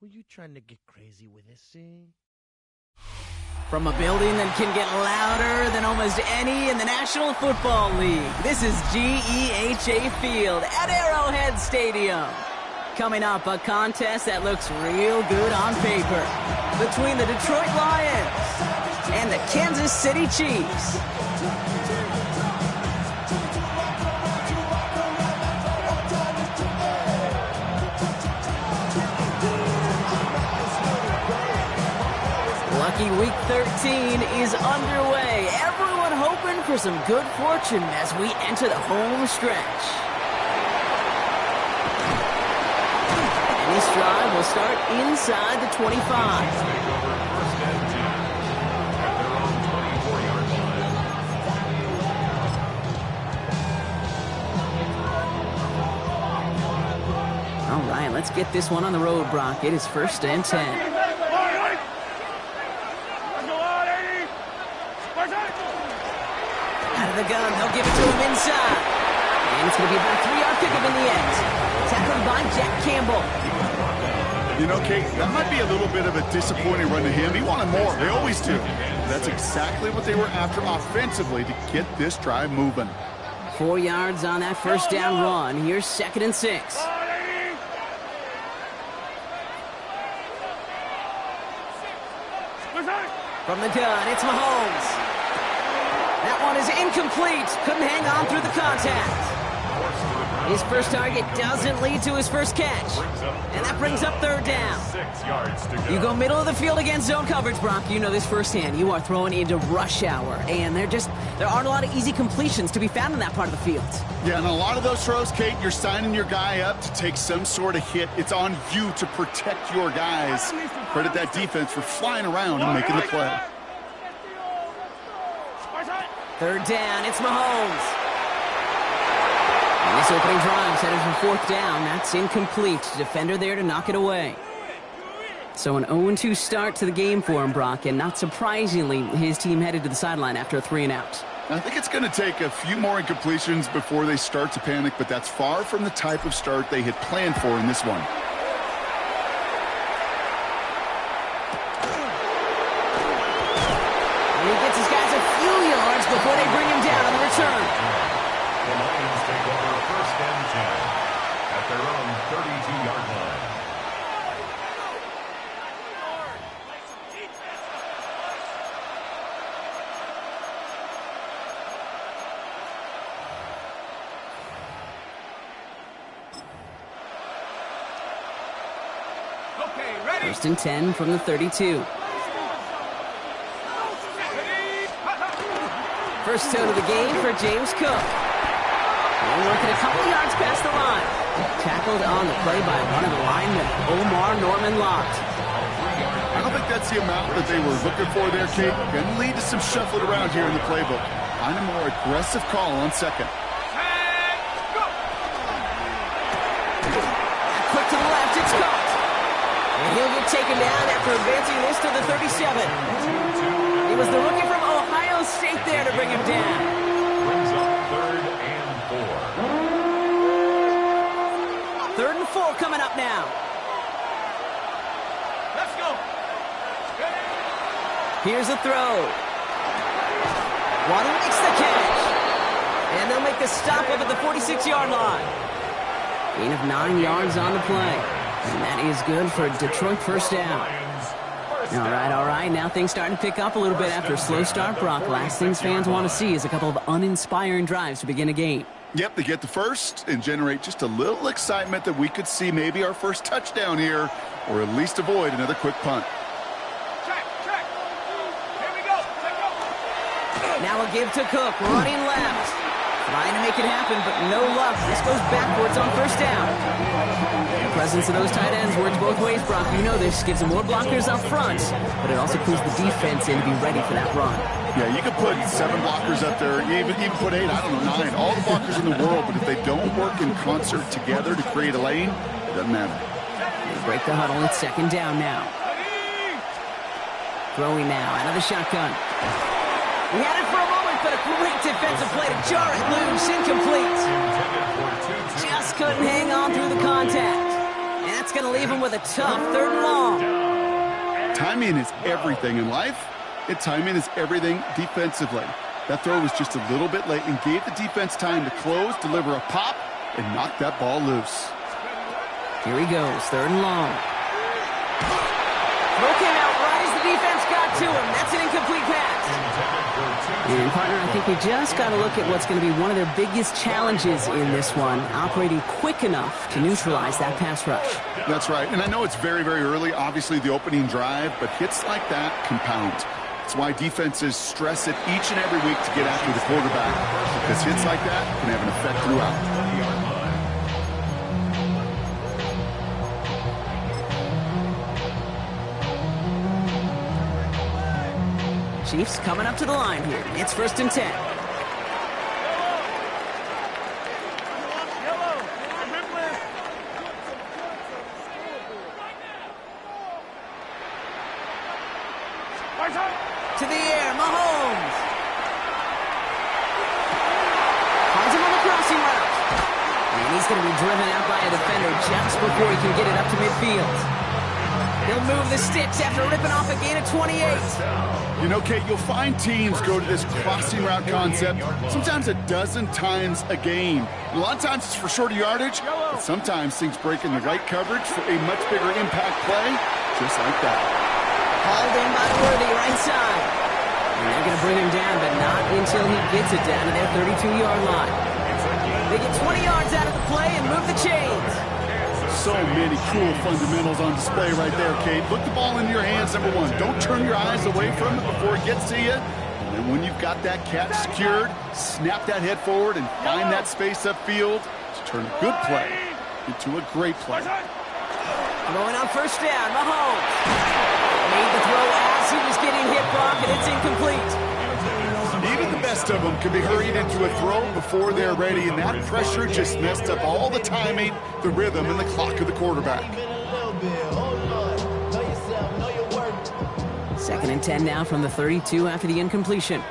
Were you trying to get crazy with this thing? From a building that can get louder than almost any in the National Football League, this is GEHA Field at Arrowhead Stadium. Coming up, a contest that looks real good on paper between the Detroit Lions and the Kansas City Chiefs. Lucky Week 13 is underway. Everyone hoping for some good fortune as we enter the home stretch. And this drive will start inside the 25. All right, let's get this one on the road, Brock. It is 1st and 10. The gun, they'll give it to him inside. And it's going to be about a 3-yard pickup in the end. Tackled by Jack Campbell. You know, Kate, that might be a little bit of a disappointing run to him. He wanted more. They always do. That's exactly what they were after offensively to get this drive moving. 4 yards on that first down run. Here's 2nd and 6. From the gun, it's Mahomes. That one is incomplete. Couldn't hang on through the contact. His first target doesn't lead to his first catch. And that brings up 3rd down. 6 yards to go. You go middle of the field against zone coverage, Brock. You know this firsthand. You are throwing into rush hour. And there aren't a lot of easy completions to be found in that part of the field. Yeah, and a lot of those throws, Kate, you're signing your guy up to take some sort of hit. It's on you to protect your guys. Credit that defense for flying around and making the play. 3rd down, it's Mahomes. And this opening drive headed for 4th down. That's incomplete. Defender there to knock it away. So an 0-2 start to the game for him, Brock, and not surprisingly, his team headed to the sideline after a 3-and-out. I think it's going to take a few more incompletions before they start to panic, but that's far from the type of start they had planned for in this one. And he gets his guys a few yards before they bring him down on the return. The Lions take over 1st and 10 at their own 32-yard line. Okay, ready. 1st and 10 from the 32. First tone of the game for James Cook. And working a couple yards past the line. Tackled on the play by one of the linemen, Omar Norman Lott. I don't think that's the amount that they were looking for there, Kate. Going to lead to some shuffling around here in the playbook. Find a more aggressive call on 2nd. Quick to the left, it's caught. And he'll get taken down after advancing this to the 37. It was the rookie from Ohio State there to bring him down. Brings up 3rd and 4. 3rd and 4 coming up now. Let's go. Here's a throw. Waddle makes the catch. And they'll make the stop up at the 46-yard line. Gain of 9 yards on the play. And that is good for Detroit 1st down. All right. Now things starting to pick up a little bit after a slow start, Brock. Last things fans want to see is a couple of uninspiring drives to begin a game. Yep, they get the first and generate just a little excitement that we could see maybe our first touchdown here, or at least avoid another quick punt. Check. Here we go. Now a give to Cook, running left. Trying to make it happen, but no luck. This goes backwards on 1st down. The presence of those tight ends works both ways, Brock. You know this. Gives them more blockers up front, but it also pulls the defense in to be ready for that run. Yeah, you could put 7 blockers up there, even put 8, I don't know, 9. All the blockers in the world, but if they don't work in concert together to create a lane, it doesn't matter. They break the huddle. It's 2nd down now. Throwing now out of the shotgun. He had it for a moment, but a great defensive play to jar it loose. Incomplete. Just couldn't hang on through the contact. And that's going going to leave him with a tough 3rd and long. Timing is everything in life, and timing is everything defensively. That throw was just a little bit late and gave the defense time to close, deliver a pop, and knock that ball loose. Here he goes, 3rd and long. Throw came out right as the defense got to him. That's an incomplete pass. And, partner, I think we just got to look at what's going to be one of their biggest challenges in this one, operating quick enough to neutralize that pass rush. That's right, and I know it's very, very early, obviously the opening drive, but hits like that compound. That's why defenses stress it each and every week to get after the quarterback, because hits like that can have an effect throughout. Chiefs coming up to the line here. It's 1st and 10. To the air, Mahomes. Finds him on the crossing route. And he's going to be driven out by a defender just before he can get it up to midfield. He'll move the sticks after ripping off a gain of 28. You know, Kate, you'll find teams go to this crossing route concept sometimes a dozen times a game. A lot of times it's for shorter yardage, but sometimes things break in the right coverage for a much bigger impact play, just like that. Hauled in by Worthy, right side. And they're going to bring him down, but not until he gets it down to their 32-yard line. They get 20 yards out of the play and move the chains. So many cool fundamentals on display right there, Kate. Put the ball in your hands, number one. Don't turn your eyes away from it before it gets to you. And then when you've got that catch secured, snap that head forward and find that space upfield to turn a good play into a great play. Going on 1st down, Mahomes. Made the throw as he was getting hit, Brock, and it's incomplete. Even the best of them can be hurried into a throw before they're ready, and that pressure just messed up all the timing, the rhythm, and the clock of the quarterback. 2nd and 10 now from the 32 after the incompletion.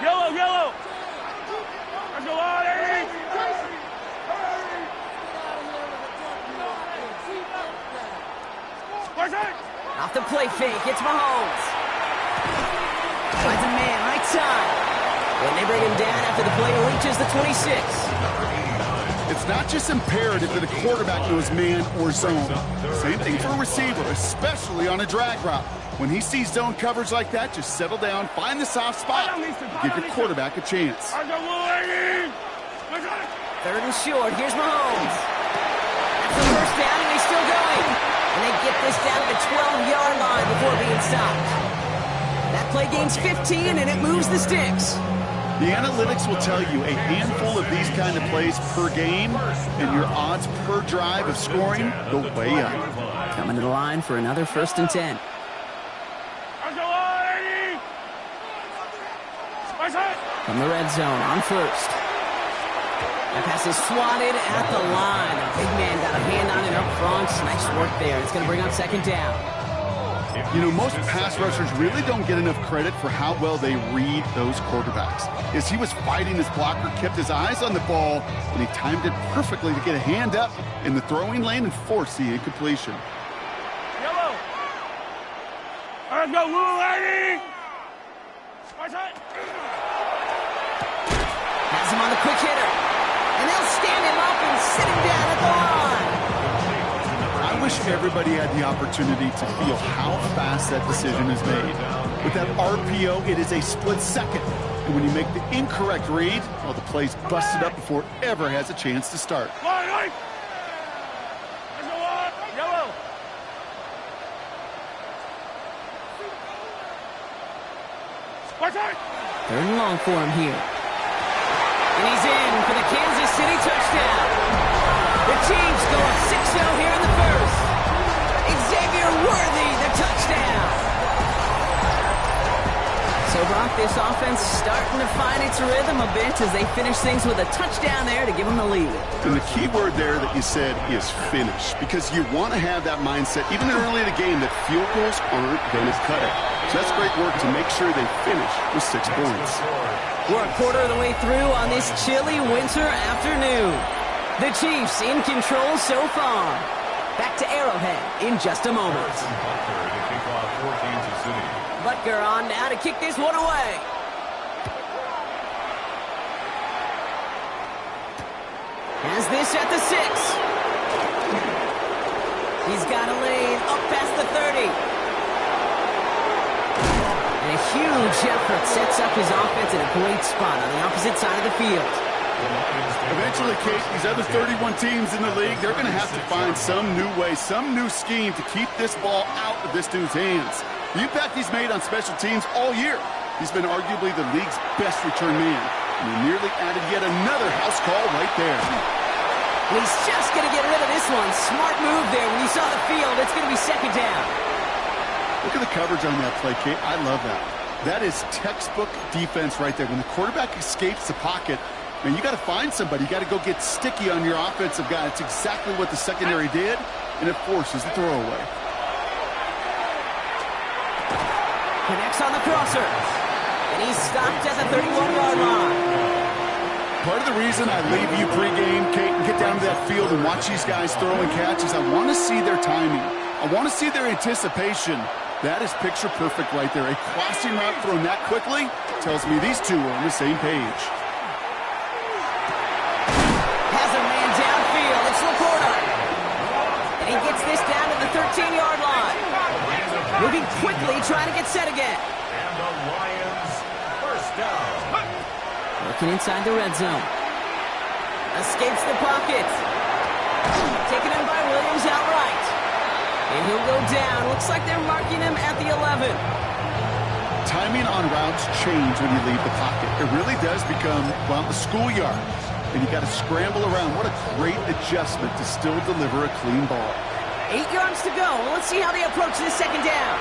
Yellow, yellow. Let's go on, Eddie. Off the play fake, it's Mahomes. Finds a man right side. And they bring him down after the play reaches the 26. It's not just imperative that a quarterback knows man or zone. Same thing for a receiver, especially on a drag route. When he sees zone coverage like that, just settle down, find the soft spot, give your quarterback a chance. 3rd and short, here's Mahomes. That's the 1st down, and he's still going. And they get this down to the 12-yard line before being stopped. That play gains 15, and it moves the sticks. The analytics will tell you a handful of these kind of plays per game, and your odds per drive of scoring go way up. Coming to the line for another 1st and 10. From the red zone on 1st. That pass is swatted at the line. A big man got a hand on it up front. Nice work there. It's going to bring up 2nd down. You know, most pass rushers really don't get enough credit for how well they read those quarterbacks. As he was fighting his blocker, kept his eyes on the ball, and he timed it perfectly to get a hand up in the throwing lane and force the incompletion. Yellow. Let's go, little lady. Has him on the quick hitter. And they'll stand him up and sit him down at the line. I wish everybody had the opportunity to feel how fast that decision is made. With that RPO, it is a split second. And when you make the incorrect read, well, the play's busted up before it ever has a chance to start. Let's go on. Yellow. 3rd and long for him here. And he's in for the Kansas City touchdown. The Chiefs go up 6-0 here in the 1st. Xavier Worthy, the touchdown. So, Brock, this offense starting to find its rhythm a bit as they finish things with a touchdown there to give them the lead. And the key word there that you said is finish, because you want to have that mindset, even early in the game, that field goals aren't going to cut it. So that's great work to make sure they finish with 6 points. We're a quarter of the way through on this chilly winter afternoon. The Chiefs in control so far. Back to Arrowhead in just a moment. Butker to kick off for Kansas City. Butker on now to kick this one away. Has this at the 6. He's got a lane up past the 30. And a huge effort sets up his offense in a great spot on the opposite side of the field. Eventually, Kate, these other 31 teams in the league, they're going to have to find some new way, some new scheme to keep this ball out of this dude's hands. The impact he's made on special teams all year. He's been arguably the league's best return man. And he nearly added yet another house call right there. He's just going to get rid of this one. Smart move there. When you saw the field, it's going to be second down. Look at the coverage on that play, Kate. I love that. That is textbook defense right there. When the quarterback escapes the pocket, man, you got to find somebody. You got to go get sticky on your offensive guy. It's exactly what the secondary did, and it forces the throwaway. Connects on the crosser. And he's stopped at the 31-yard line. Part of the reason I leave you pregame, Kate, and get down to that field and watch these guys throw and catch is I want to see their timing. I want to see their anticipation. That is picture perfect right there. A crossing route thrown that quickly tells me these two are on the same page. Has a man downfield. It's Laporta. And he gets this down to the 13-yard line. Moving quickly, trying to get set again. And the Lions first down. Looking inside the red zone. Escapes the pocket. Taken in by Williams outright. And he'll go down. Looks like they're marking him at the 11. Timing on routes change when you leave the pocket. It really does become, well, the schoolyard. And you got to scramble around. What a great adjustment to still deliver a clean ball. 8 yards to go. Let's see how they approach this second down.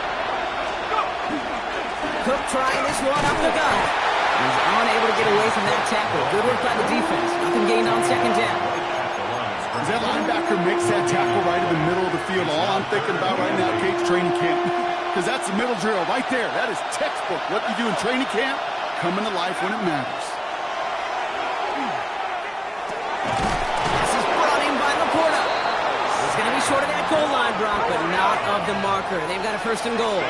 Cook trying this one up the gut. He's unable to get away from that tackle. Good work by the defense. Nothing gained on second down. As that linebacker makes that tackle right in the middle of the field, all I'm thinking about right now, Kate's training camp. Because that's the middle drill right there. That is textbook. What you do in training camp, coming to life when it matters. This is brought in by Laporta. He's going to be short of that goal line, Brock, but not of the marker. They've got a first and goal.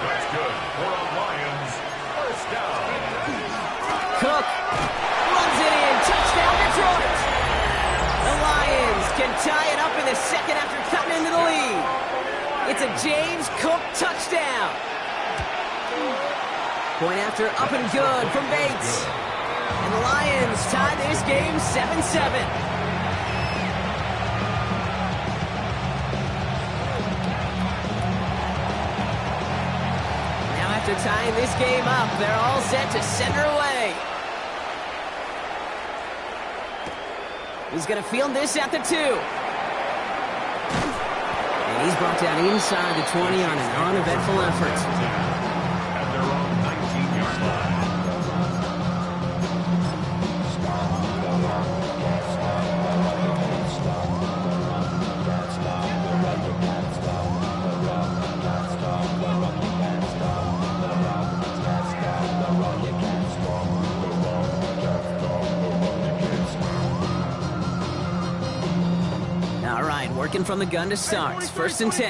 That's good for the Lions. First down. Cook runs it in. Touchdown, Detroit. The Lions can tie it up in the second after cutting into the lead. It's a James Cook touchdown. Point after up and good from Bates. And the Lions tie this game 7-7. After tying this game up, they're all set to send her away. He's going to field this at the 2. And he's brought down inside the 20 on an uneventful effort. At their own 19-yard line. All right, working from the gun to start. First and 10.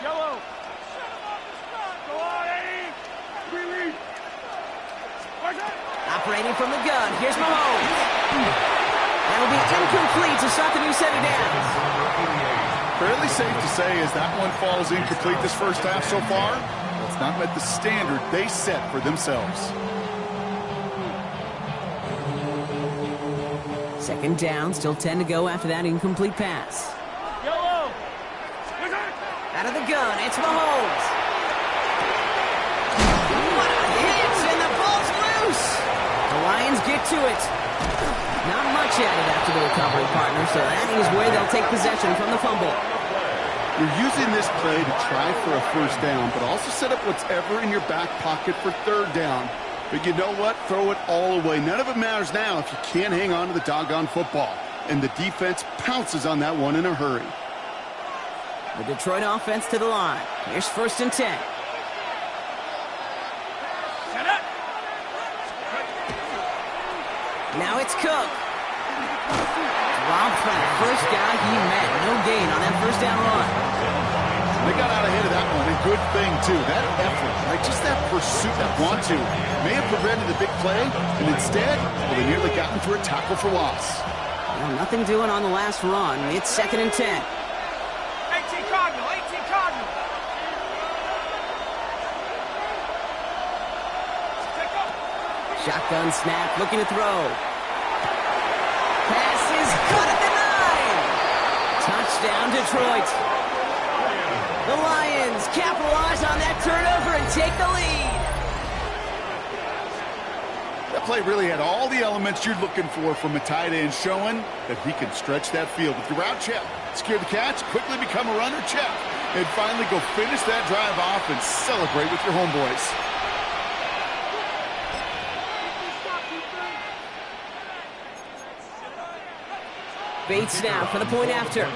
Yellow. Go on, Eddie. Release. Operating from the gun. Here's Mahomes. That'll be incomplete to start the new set of downs. Fairly safe to say as that one falls incomplete this first half so far, it's not met the standard they set for themselves. Second down, still 10 to go after that incomplete pass. Yellow. Out of the gun, it's Mahomes. What a hit, and the ball's loose. The Lions get to it. Not much added after the recovery, partner, so that is where they'll take possession from the fumble. You're using this play to try for a first down, but also set up what's ever in your back pocket for third down. But you know what? Throw it all away. None of it matters now if you can't hang on to the doggone football. And the defense pounces on that one in a hurry. The Detroit offense to the line. Here's first and 10. Now it's Cook. Bob Pratt, first guy he met. No gain on that first down run. They got out ahead of that one, and good thing, too. That effort, right, just that pursuit, that want to, may have prevented the big play, and instead, well, they nearly got him for a tackle for loss. Well, nothing doing on the last run. It's 2nd and 10. 18 Cardinal, 18 Cardinal. Shotgun snap, looking to throw. Pass is caught at the 9. Touchdown, Detroit. The Lions capitalize on that turnover and take the lead. That play really had all the elements you're looking for from a tight end, showing that he can stretch that field with the route check, secure the catch, quickly become a runner check, and finally go finish that drive off and celebrate with your homeboys. Bates now for the point after.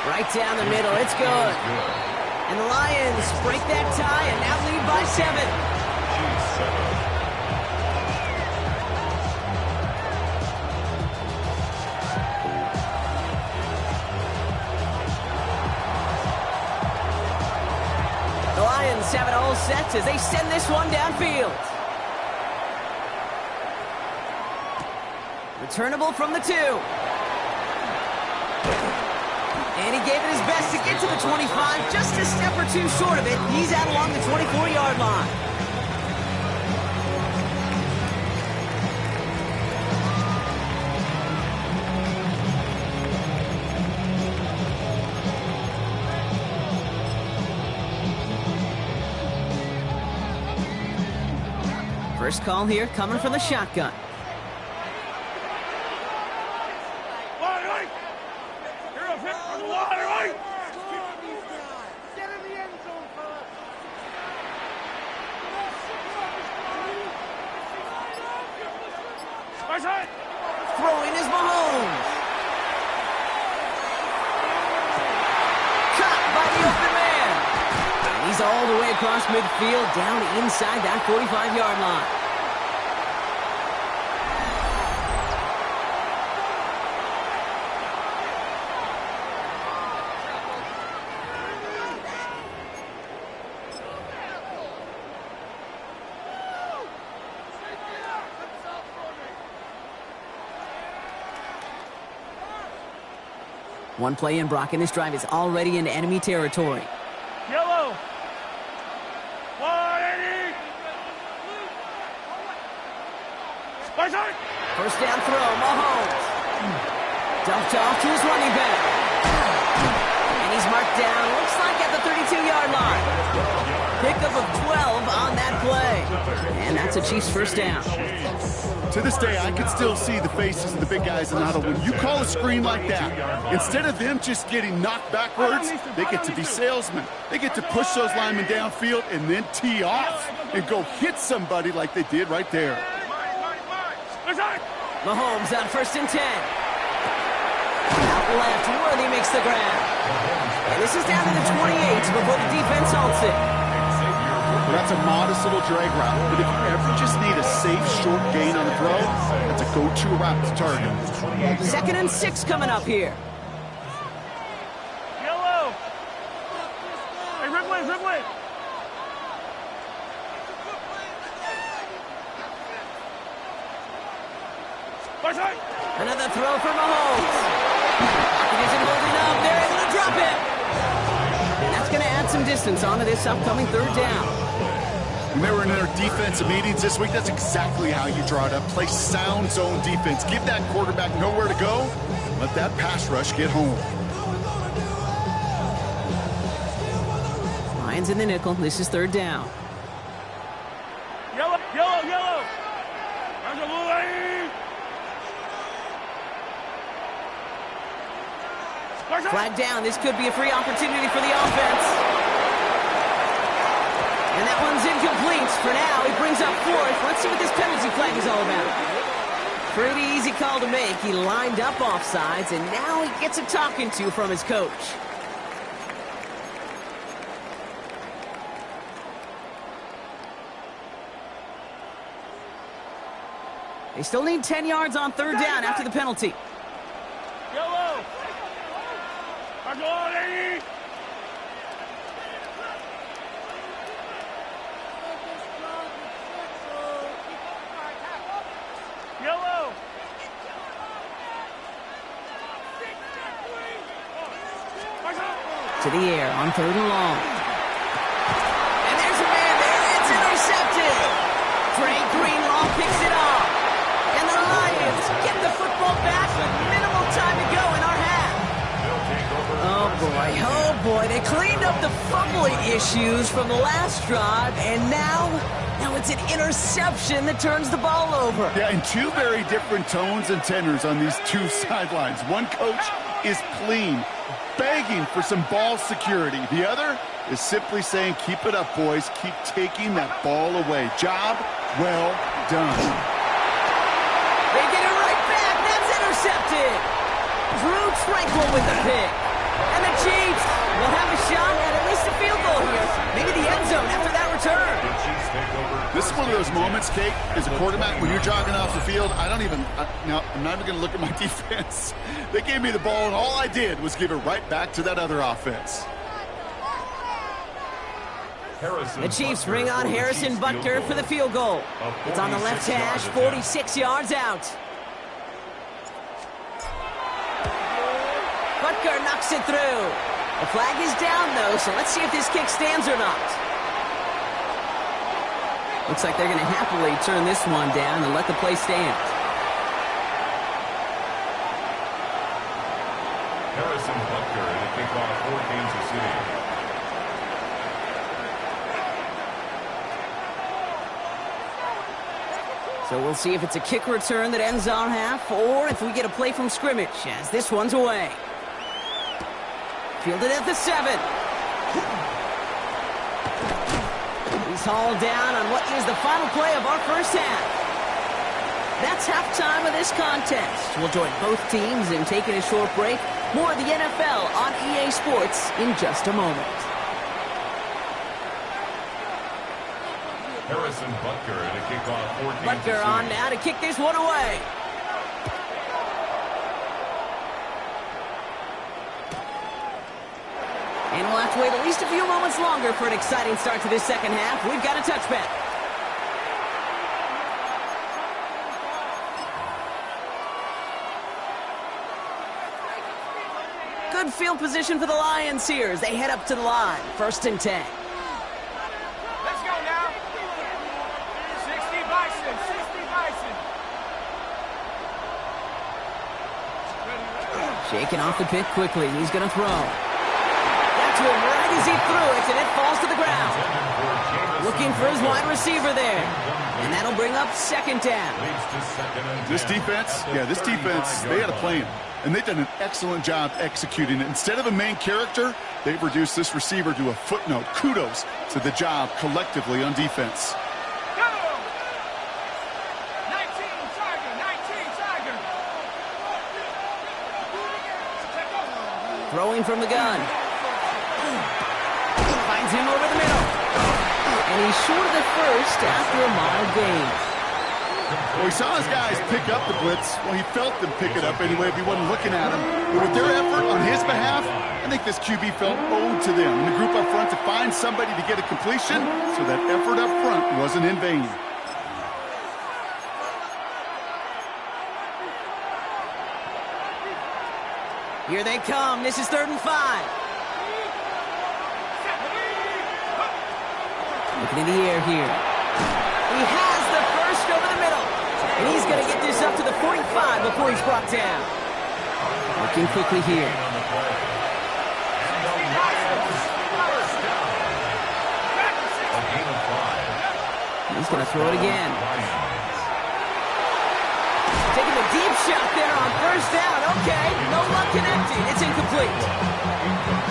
Right down the middle, it's good. And the Lions break that tie and now lead by 7. The Lions have it all set as they send this one downfield. Returnable from the 2. And he gave it his best to get to the 25, just a step or two short of it. He's out along the 24-yard line. First call here coming from the shotgun. Throwing is Mahomes. Caught by the open man. And he's all the way across midfield, down inside that 45-yard line. One play in, Brock, and this drive is already in enemy territory. Yellow. 180. First down throw, Mahomes. Dumped off to his running back. And he's marked down, looks like at the 32-yard line. Pickup of 12 on that play. And that's a Chiefs first down. To this day, I can still see the faces of the big guys in the huddle. When you call a screen like that, instead of them just getting knocked backwards, they get to be salesmen. They get to push those linemen downfield and then tee off and go hit somebody like they did right there. Mahomes on 1st and 10. Out left, Worthy makes the grab. And this is down to the 28 before the defense halts it. That's a modest little drag route, but if you ever just need a safe, short gain on a throw, that's a go-to route to target. 2nd and 6 coming up here. Yellow. Hey, Ridley, Ridley. Another throw for Mahomes. Pocket isn't holding up. They're able to drop it. And that's going to add some distance onto this upcoming 3rd down. Remember in our defensive meetings this week, that's exactly how you draw it up. Play sound zone defense. Give that quarterback nowhere to go. Let that pass rush get home. Lions in the nickel. This is 3rd down. Yellow, yellow, yellow. There's a blue lane. Flag down. This could be a free opportunity for the offense. And that one's incomplete. For now, he brings up 4th. Let's see what this penalty flag is all about. Pretty easy call to make. He lined up offsides, and now he gets a talking to from his coach. They still need 10 yards on third down after the penalty. Yellow. I'm going 80. Yellow. To the air on third and long. And there's a man there. It's intercepted. Drake Greenlaw picks it off. And the Lions get the football back with minimal time to go in our half. Oh boy. They cleaned up the fumbling issues from the last drive, and now it's an interception that turns the ball over. Yeah, and two very different tones and tenors on these two sidelines. One coach is clean, begging for some ball security. The other is simply saying, keep it up, boys. Keep taking that ball away. Job well done. They get it right back. That's intercepted. Drew Tranquil with the pick. And the Chiefs will have a shot at least a field goal here. Maybe the end zone after that return. This is one of those moments, Kate, as a quarterback, when you're jogging off the field, I'm not even going to look at my defense. They gave me the ball, and all I did was give it right back to that other offense. The Chiefs bring on Harrison Butker for the field goal. It's on the left hash, 46 yards out. Butker knocks it through. The flag is down, though, so let's see if this kick stands or not. Looks like they're going to happily turn this one down and let the play stand. Harrison Butker in the kickoff for Kansas City. So we'll see if it's a kick return that ends our half, or if we get a play from scrimmage, as this one's away. Fielded at the 7. He's hauled down on what is the final play of our first half. That's halftime of this contest. We'll join both teams in taking a short break. More of the NFL on EA Sports in just a moment. Harrison Butker in the kickoff for Kansas Butker City. on now to kick this one away. And we'll have to wait at least a few moments longer for an exciting start to this second half. We've got a touchback. Good field position for the Lions here as they head up to the line. 1st and 10. Let's go now. 60 Bison, 60 Bison. Shaking off the pick quickly. He's going to throw. Got to him right as he threw it, and it falls to the ground. Looking for his wide receiver there. And that'll bring up 2nd down. This defense, they had a plan. And they've done an excellent job executing it. Instead of a main character, they've reduced this receiver to a footnote. Kudos to the job collectively on defense. Go! 19 Tiger. Throwing from the gun. Finds him over the middle. And he's short of the first after a mild gain. Well, he saw his guys pick up the blitz. Well, he felt them pick it up anyway if he wasn't looking at him. But with their effort on his behalf, I think this QB felt owed to them. And the group up front to find somebody to get a completion, so that effort up front wasn't in vain. Here they come. This is 3rd and 5. Looking in the air here. He has the first over the middle. And he's going to get this up to the 45 before he's brought down. Working quickly here. He's going to throw it again. Taking a deep shot there on 1st down. Okay, no luck connecting. It's incomplete.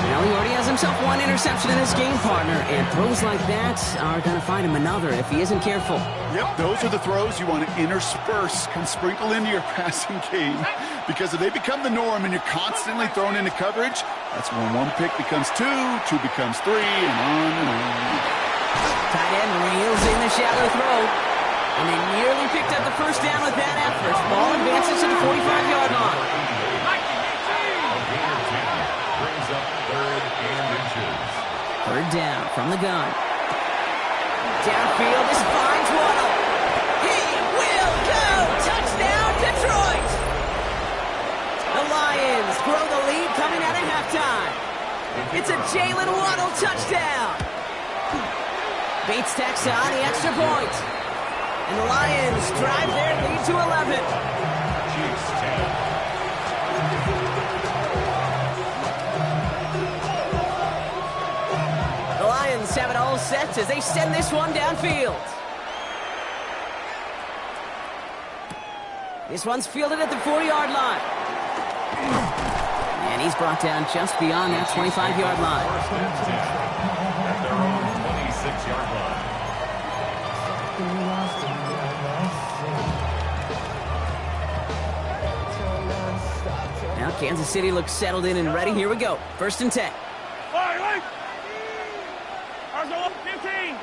Well, he already has himself one interception in his game, partner, and throws like that are going to find him another if he isn't careful. Yep, those are the throws you want to intersperse and sprinkle into your passing game, because if they become the norm and you're constantly thrown into coverage, that's when one pick becomes two becomes three, and on and on. Tight end reels in the shallow throw. And they nearly picked up the first down with that effort. Ball advances to the 45-yard line. A gain of 10 brings up 3rd and inches. 3rd down from the gun. Downfield, this finds Waddle. He will go! Touchdown, Detroit! The Lions grow the lead coming out of halftime. It's a Jalen Waddle touchdown. Bates tacks on the extra point. And the Lions drive their lead to 11. Chiefs 10. The Lions have it all set as they send this one downfield. This one's fielded at the 40-yard line. And he's brought down just beyond that 25-yard line. 1st and 10 at their own 26-yard line. Now Kansas City looks settled in and ready. Here we go. 1st and 10. Wait. Arsenal, 15.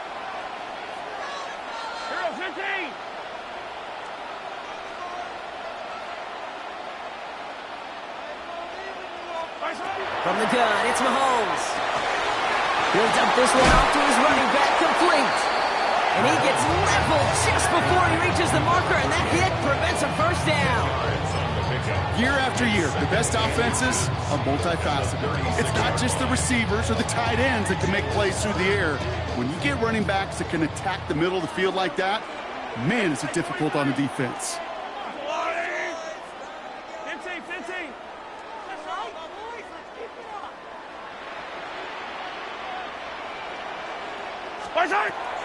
Hero, 15. From the gun, it's Mahomes. He'll dump this one off to his running back, complete. And he gets leveled just before he reaches the marker, and that hit prevents a first down. Year after year, the best offenses are multifaceted. It's not just the receivers or the tight ends that can make plays through the air. When you get running backs that can attack the middle of the field like that, man, is it difficult on the defense. 15.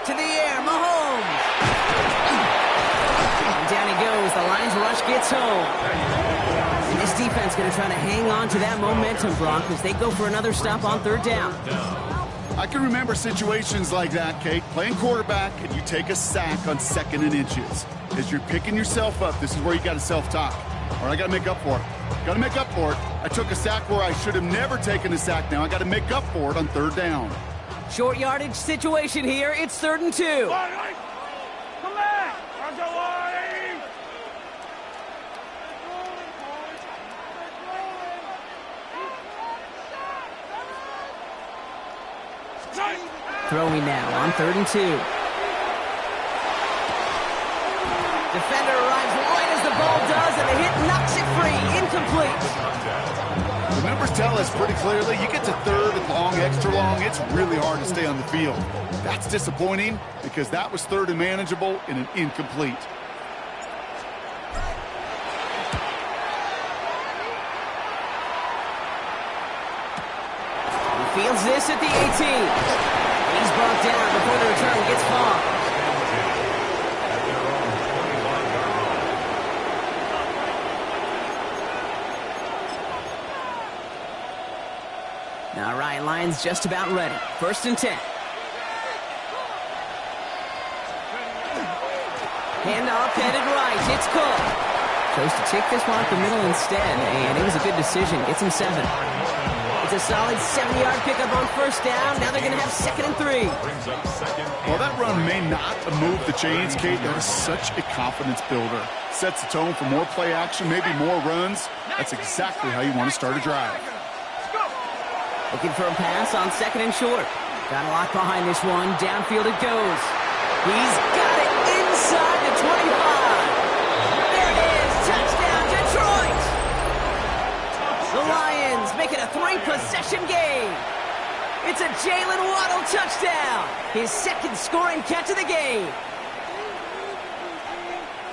To the air, Mahomes. And down he goes. The Lions rush gets home. And this defense going to try to hang on to that momentum, Brock, as they go for another stop on 3rd down. I can remember situations like that, Kate. Playing quarterback and you take a sack on 2nd and inches. As you're picking yourself up, this is where you got to self-talk. All right, I got to make up for it. Got to make up for it. I took a sack where I should have never taken a sack. Now I got to make up for it on 3rd down. Short yardage situation here. It's 3rd and 2. Come back. Throwing now on 3rd and 2. Defender arrives right as the ball does, and the hit knocks it free. Incomplete. The numbers tell us pretty clearly, you get to 3rd and long, extra long, it's really hard to stay on the field. That's disappointing because that was 3rd and manageable and an incomplete. He fields this at the 18. He's brought down before the return gets far. All right, Lions just about ready. 1st and 10. Handoff headed right. It's caught. Chose to take this one up the middle instead, and it was a good decision. Gets him 7. It's a solid 7-yard pickup on 1st down. Now they're going to have 2nd and 3. Well, that run may not move the chains, Kate. That is such a confidence builder. Sets the tone for more play action, maybe more runs. That's exactly how you want to start a drive. Looking for a pass on 2nd and short. Got a lock behind this one. Downfield it goes. He's got it inside the 25. There it is. Touchdown, Detroit. The Lions make it a 3-possession game. It's a Jalen Waddle touchdown. His 2nd scoring catch of the game.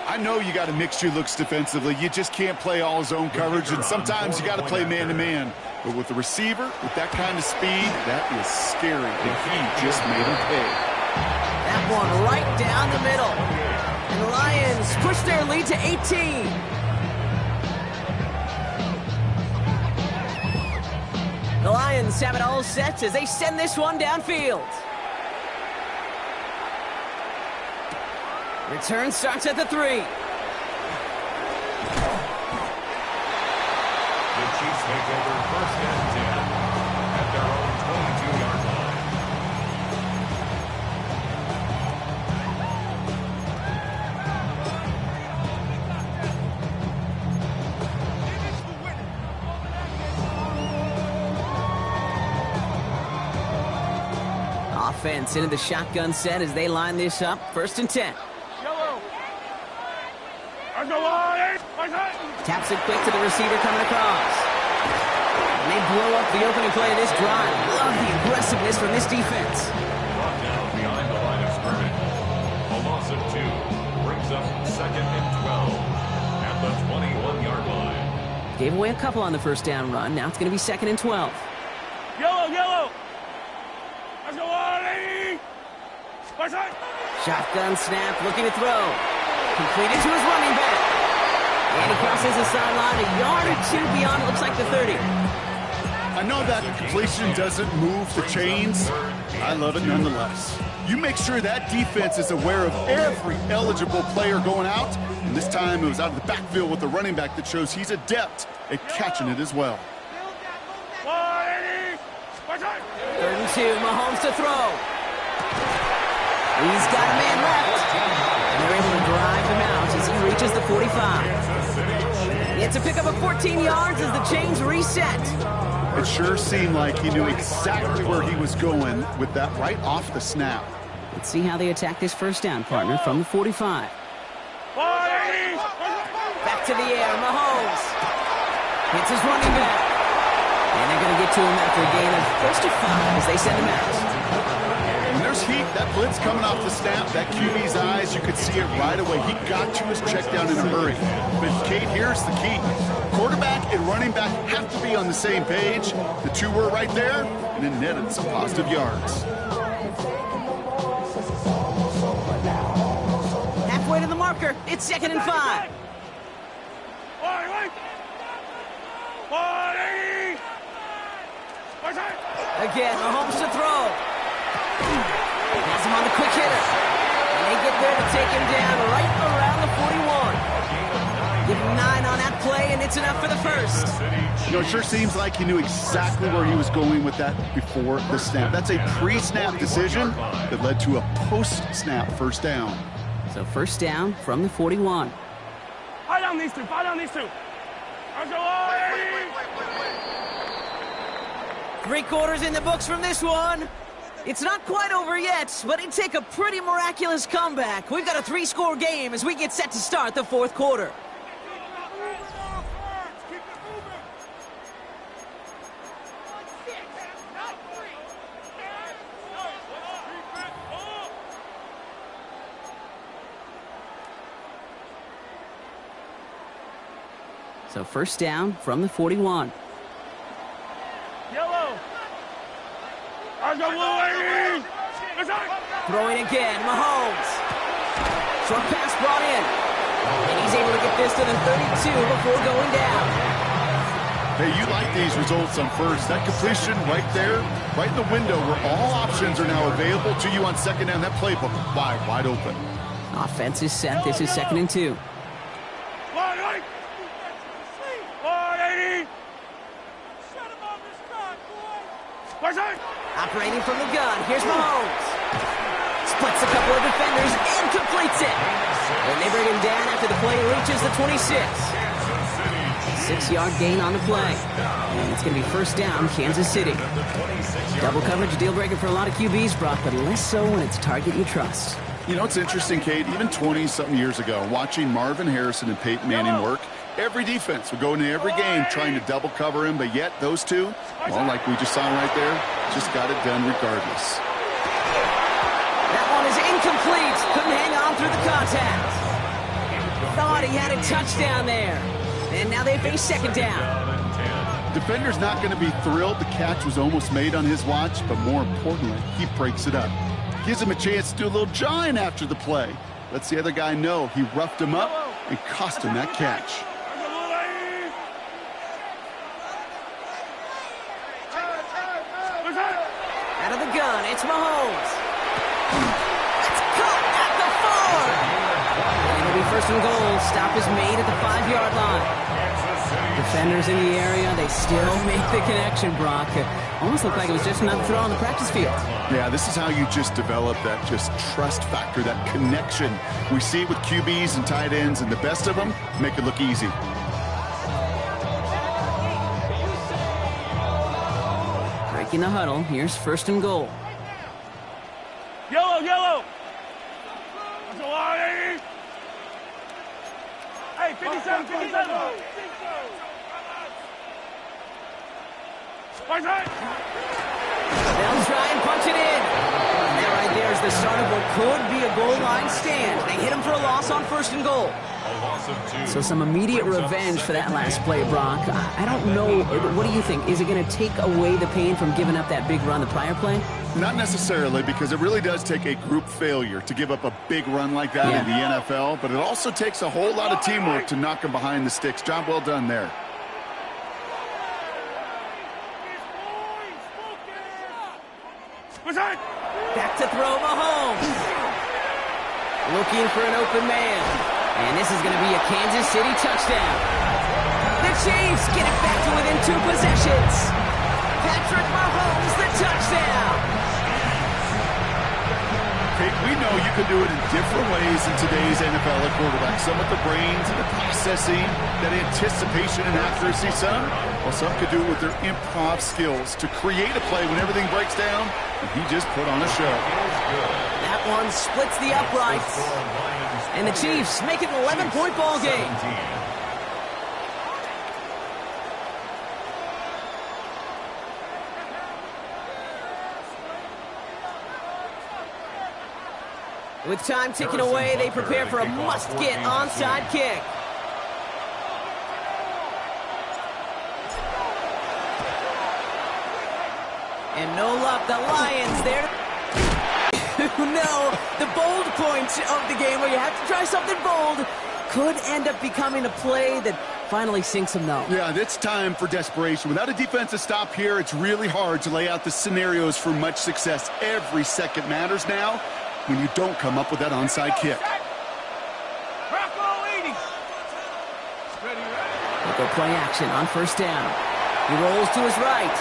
I know you got to mix your looks defensively. You just can't play all zone coverage, and sometimes you got to play man-to-man. But with the receiver, with that kind of speed, that is scary, and he just made him pay. That one right down the middle. And the Lions push their lead to 18. The Lions have it all set as they send this one downfield. Return starts at the 3. The Chiefs take over 1st and 10 at their own 22-yard line. offense into the shotgun set as they line this up. 1st and 10. Yellow. Let's go on. Taps it quick to the receiver coming across. And they blow up the opening play of this drive. Love the aggressiveness from this defense. Brought down behind the line of scrimmage. A loss of 2 brings up 2nd and 12 at the 21-yard line. Gave away a couple on the 1st down run. Now it's going to be 2nd and 12. Yellow, yellow. Let's go on. Let's go. Shotgun snap, looking to throw. Completed to his running back. And he crosses the sideline a yard or 2 beyond, it looks like the 30. I know that completion doesn't move the chains. I love it nonetheless. You make sure that defense is aware of every eligible player going out. And this time it was out of the backfield with the running back that shows he's adept at catching it as well. 3rd and 2, Mahomes to throw. He's got a man left. And they're able to drive him out as he reaches the 45. It's a pickup of 14 yards as the chains reset. It sure seemed like he knew exactly where he was going with that right off the snap. Let's see how they attack this 1st down, partner, from the 45. Back to the air, Mahomes. Hits his running back. And they're going to get to him after a gain of 1st and 5 as they send him out. When there's heat, that blitz coming off the snap, that QB's eyes, you could see it right away. He got to his check down in a hurry. But Kate, here's the key. Quarterback and running back have to be on the same page. The two were right there, and it netted some positive yards. Halfway to the marker, it's 2nd and 5. Again, Mahomes to throw. Has him on the quick hitter. And they get there to take him down right around the 41. Give him 9 on that play, and it's enough for the 1st. You know, it sure seems like he knew exactly where he was going with that before the snap. That's a pre-snap decision that led to a post-snap 1st down. So 1st down from the 41. Fire down these two. Fire down these two. Let's go on. 3 quarters in the books from this one. It's not quite over yet, but it'd take a pretty miraculous comeback. We've got a 3-score game as we get set to start the 4th quarter. So 1st down from the 41. Yellow. Let's go, Louie. Throwing again, Mahomes. Short pass brought in. And he's able to get this to the 32 before going down. Hey, you like these results on 1st. That completion right there, right in the window where all options are now available to you on 2nd down. That playbook wide open. Offense is set. This is 2nd and 2. Operating from the gun, here's Mahomes. Splits a couple of defenders and completes it. And they bring him down after the play reaches the 26. 6-yard gain on the play. And it's going to be 1st down, Kansas City. Double coverage, deal breaker for a lot of QBs, Brock, but less so when it's a target you trust. You know, it's interesting, Kate, even 20-something years ago, watching Marvin Harrison and Peyton Manning work, every defense would go into every game trying to double cover him, but yet those two, well, like we just saw right there, just got it done regardless. That one is incomplete. Couldn't hang on through the contact. Thought he had a touchdown there. And now they face 2nd down. Defender's not going to be thrilled the catch was almost made on his watch, but more importantly, he breaks it up. Gives him a chance to do a little jawing after the play. Lets the other guy know he roughed him up and cost him that catch. Out of the gun, it's Mahomes. It's caught at the 4. And it'll be 1st and goal. Stop is made at the 5-yard line. Defenders in the area, they still make the connection, Brock. Almost looked like it was just another throw on the practice field. Yeah, this is how you just develop that just trust factor, that connection. We see it with QBs and tight ends, and the best of them make it look easy. Breaking the huddle, here's 1st and goal. yellow. That's a lot, 80. Hey, 57, 57. Right side. They'll try and punch it in. And that right there is the start of what could be a goal line stand. They hit him for a loss on 1st and goal. So some immediate revenge for that last play, Brock. I don't know. What do you think? Is it going to take away the pain from giving up that big run the prior play? Not necessarily, because it really does take a group failure to give up a big run like that in the NFL, but it also takes a whole lot of teamwork to knock them behind the sticks. Job well done there. Back to throw Mahomes. Looking for an open man. And this is going to be a Kansas City touchdown. The Chiefs get it back to within 2 possessions. Patrick Mahomes, the touchdown. Kate, we know you can do it in different ways in today's NFL at quarterback. Some with the brains and the processing, that anticipation and accuracy. Some could do it with their improv skills to create a play when everything breaks down. And he just put on a show. That one splits the uprights. And the Chiefs make it an 11-point ball game. With time ticking away, they prepare for a must-get onside kick. And no luck, the Lions there. No, the bold point of the game where you have to try something bold could end up becoming a play that finally sinks them, though. Yeah, it's time for desperation. Without a defensive stop here, it's really hard to lay out the scenarios for much success. Every second matters now when you don't come up with that onside kick. They go play action on 1st down. He rolls to his right.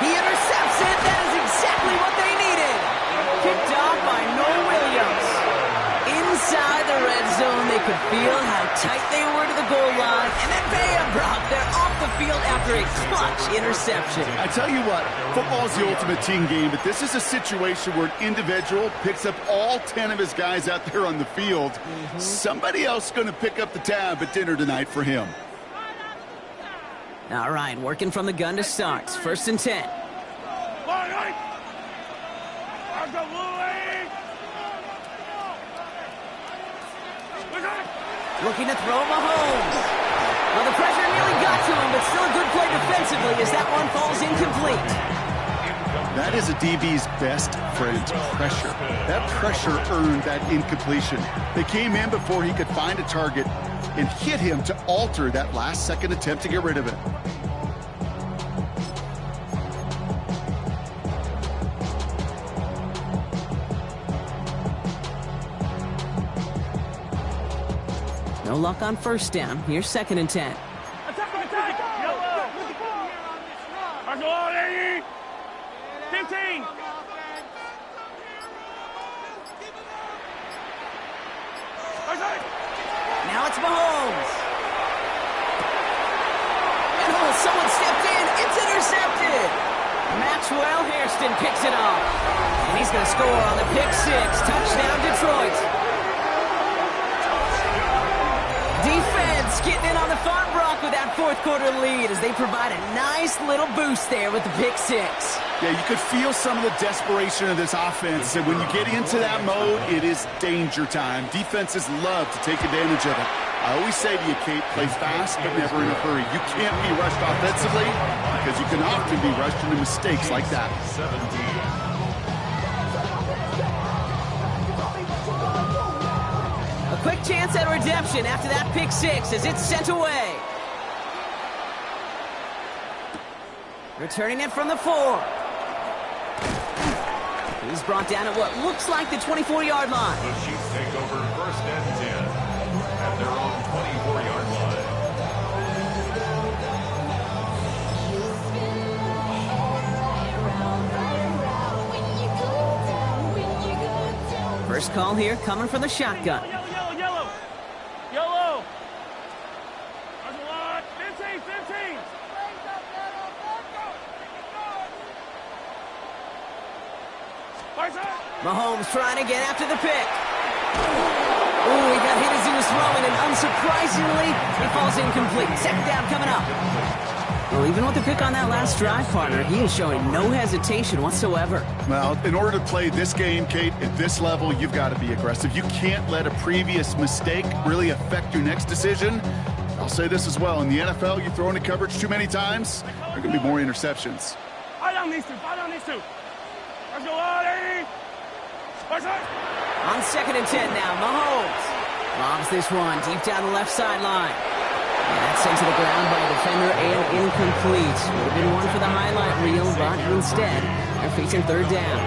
He intercepts it. That is exactly what they needed. Picked off by Noah Williams. Inside the red zone, they could feel how tight they were to the goal line. And then bam, Brock, they're off the field after a clutch interception. I tell you what, football is the ultimate team game, but this is a situation where an individual picks up all 10 of his guys out there on the field. Somebody else is going to pick up the tab at dinner tonight for him. All right, working from the gun to start. 1st and 10. Looking to throw Mahomes. Well, the pressure nearly got to him, but still a good play defensively as that one falls incomplete. That is a DB's best friend, pressure. That pressure earned that incompletion. They came in before he could find a target and hit him to alter that last-second attempt to get rid of it. No luck on 1st down. Here's 2nd and 10. Attack! Yellow! 15! Now it's Mahomes. And someone stepped in. It's intercepted. Maxwell Hairston picks it off. And he's going to score on the pick 6. Touchdown, Detroit. Defense getting in on the fun, Brock, with that 4th quarter lead as they provide a nice little boost there with the pick 6. Yeah, you could feel some of the desperation of this offense, and when you get into that mode, it is danger time. Defenses love to take advantage of it. I always say to you, Kate, play fast but never in a hurry. You can't be rushed offensively because you can often be rushed into mistakes like that. 17. A quick chance at redemption after that pick 6 as it's sent away. Returning it from the 4. He's brought down at what looks like the 24-yard line. The Chiefs take over 1st and 10 at their own 24-yard line. First call here coming from the shotgun. Yellow! That's a lot. 15! Right side! Mahomes trying to get after the pick. Ooh, he got hit as he was throwing, and unsurprisingly, he falls incomplete. Second down coming up. Well, even with the pick on that last drive, partner, he is showing no hesitation whatsoever. Well, in order to play this game, Kate, at this level, you've got to be aggressive. You can't let a previous mistake really affect your next decision. I'll say this as well. In the NFL, you throw into coverage too many times, there are going to be more interceptions. Fire down these two. Fire down these two. Let's go, Artie. On 2nd and 10 now, Mahomes lobs this one deep down the left sideline. And that's sent to the ground by a defender and incomplete. Would have been one for the highlight reel, but instead, they're facing 3rd down.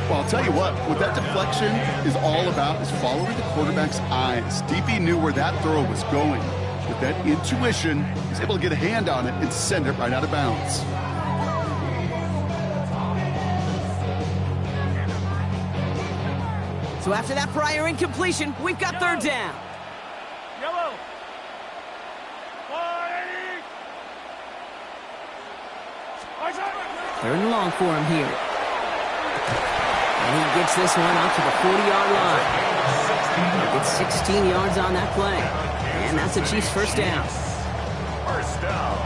Well, I'll tell you what that deflection is all about is following the quarterback's eyes. DP knew where that throw was going. With that intuition, he's able to get a hand on it and send it right out of bounds. So after that prior incompletion, we've got 3rd down. Yellow. 3rd and long for him here. And he gets this one out to the 40-yard line. He gets 16 yards on that play. And that's the Chiefs' 1st down. First down.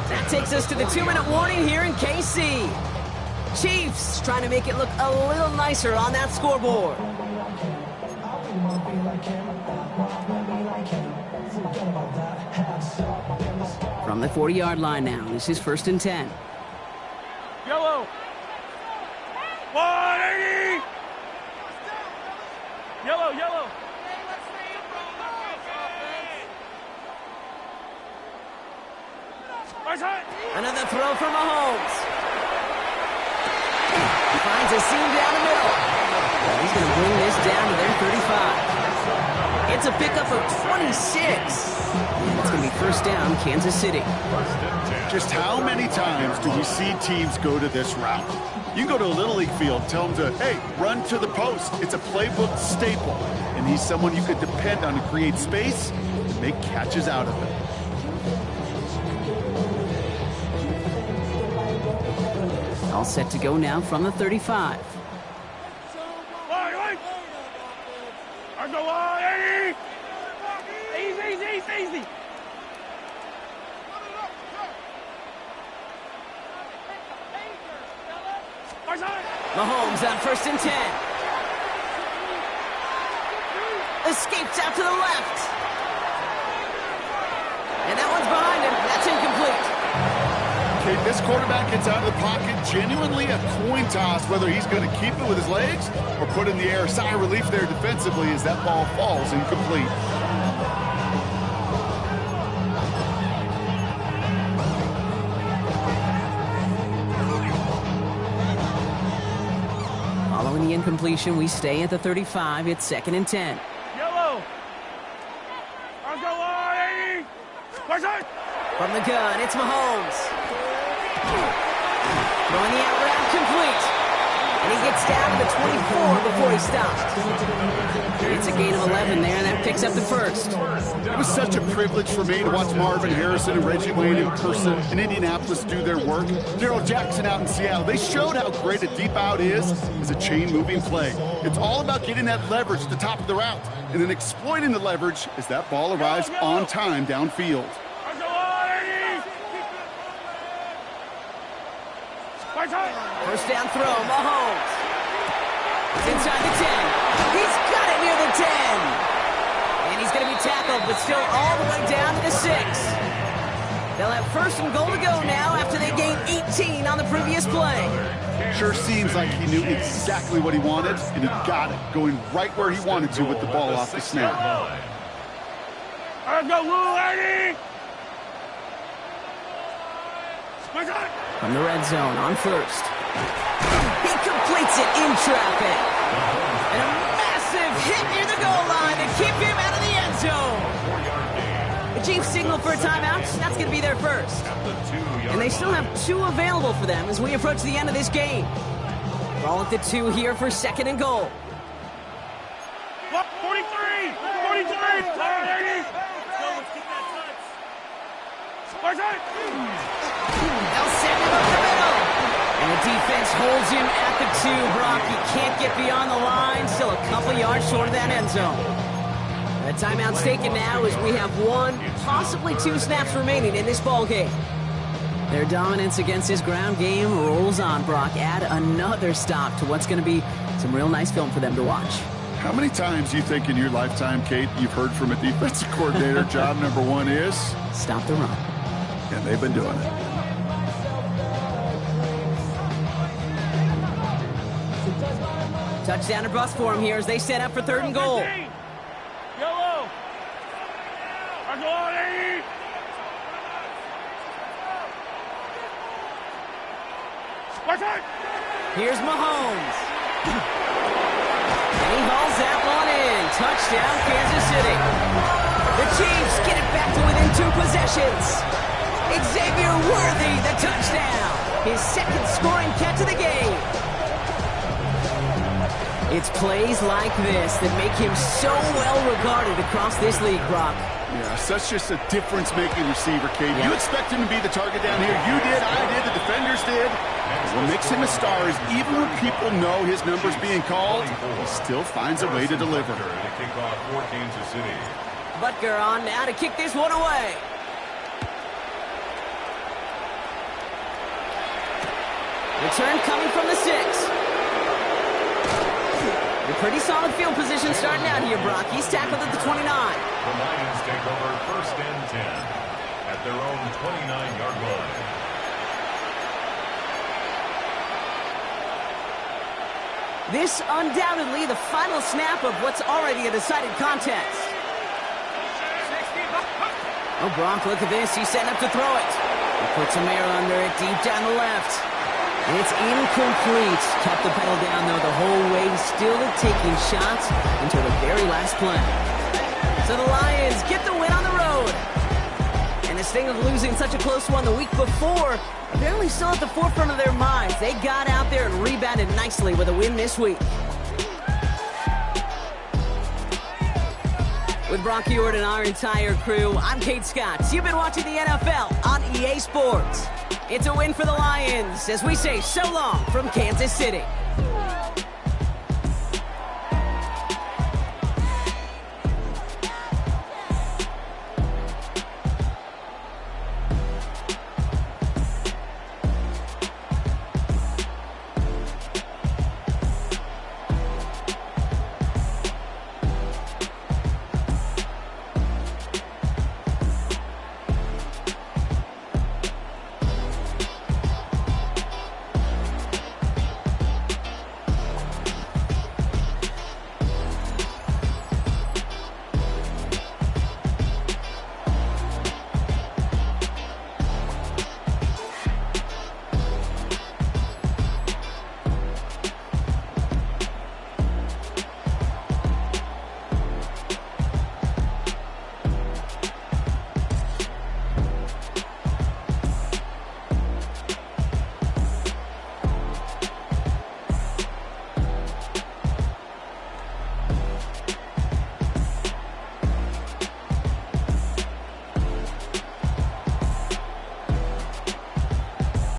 That takes us to the 2-minute warning here in KC. Chiefs trying to make it look a little nicer on that scoreboard. From the 40-yard line now, this is 1st and 10. Yellow. 180. Yellow, yellow. Another throw for Mahomes. He finds a seam down the middle. He's going to bring this down to their 35. It's a pickup of 26. And it's going to be 1st down, Kansas City. Just how many times do we see teams go to this route? You go to a Little League field, tell them to, hey, run to the post. It's a playbook staple. And he's someone you could depend on to create space and make catches out of it. All set to go now from the 35. I'll go 180. Easy. Mahomes on 1st and 10. Escapes out to the left. And that one's behind him. That's incomplete. Okay, this quarterback gets out of the pocket, genuinely a coin toss, whether he's going to keep it with his legs or put it in the air. Sigh of relief there defensively as that ball falls incomplete. Following the incompletion, we stay at the 35. It's 2nd and 10. Yellow. I'll go 180. From the gun, it's Mahomes. Throwing the out route complete. And he gets down to the 24 before he stops. It's a gain of 11 there, and that picks up the 1st. It was such a privilege for me to watch Marvin Harrison and Reggie Wayne in person in Indianapolis do their work. Darrell Jackson out in Seattle. They showed how great a deep out is as a chain-moving play. It's all about getting that leverage at the top of the route and then exploiting the leverage as that ball arrives on time downfield. 1st down throw, Mahomes. He's inside the 10. He's got it near the 10. And he's going to be tackled, but still all the way down to the 6. They'll have 1st and goal to go now after they gained 18 on the previous play. Sure seems like he knew exactly what he wanted, and he got it, going right where he wanted to with the ball off the snap. I'll go 180. From the red zone on 1st. He completes it in traffic. And a massive hit near the goal line to keep him out of the end zone. The Chiefs signal for a timeout. That's going to be their 1st. And they still have 2 available for them as we approach the end of this game. Ball at the 2 here for 2nd and goal. 43. 43. They'll send him up the middle. And the defense holds him at the 2, Brock. He can't get beyond the line. Still a couple yards short of that end zone. The timeout's taken now as we have 1, possibly 2 snaps remaining in this ball game. Their dominance against his ground game rolls on, Brock. Add another stop to what's going to be some real nice film for them to watch. How many times do you think in your lifetime, Kate, you've heard from a defensive coordinator, job number 1 is? Stop the run. And they've been doing it. Touchdown or bust for him here as they set up for 3rd and goal. Yellow. Here's Mahomes. And he hauls that one in. Touchdown, Kansas City. The Chiefs get it back to within 2 possessions. Xavier Worthy, the touchdown. His 2nd scoring catch of the game. It's plays like this that make him so well regarded across this league, Brock. Yeah, such just a difference-making receiver, Kate. Yeah. You expect him to be the target down here. You did, I did, the defenders did. What makes him a star is even when people know his number's being called, he still finds a way to deliver. Butker on now to kick this one away. Return coming from the 6. A pretty solid field position starting out here, Brock. He's tackled at the 29. The Lions take over 1st and 10 at their own 29-yard line. This undoubtedly the final snap of what's already a decided contest. Oh, Brock, look at this. He's setting up to throw it. He puts some air under it deep down the left. It's incomplete. Kept the pedal down, though, the whole way, still taking shots until the very last play. So the Lions get the win on the road. And this thing of losing such a close one the week before, apparently still at the forefront of their minds. They got out there and rebounded nicely with a win this week. With Brock Ewart and our entire crew, I'm Kate Scott. You've been watching the NFL on EA Sports. It's a win for the Lions as we say so long from Kansas City.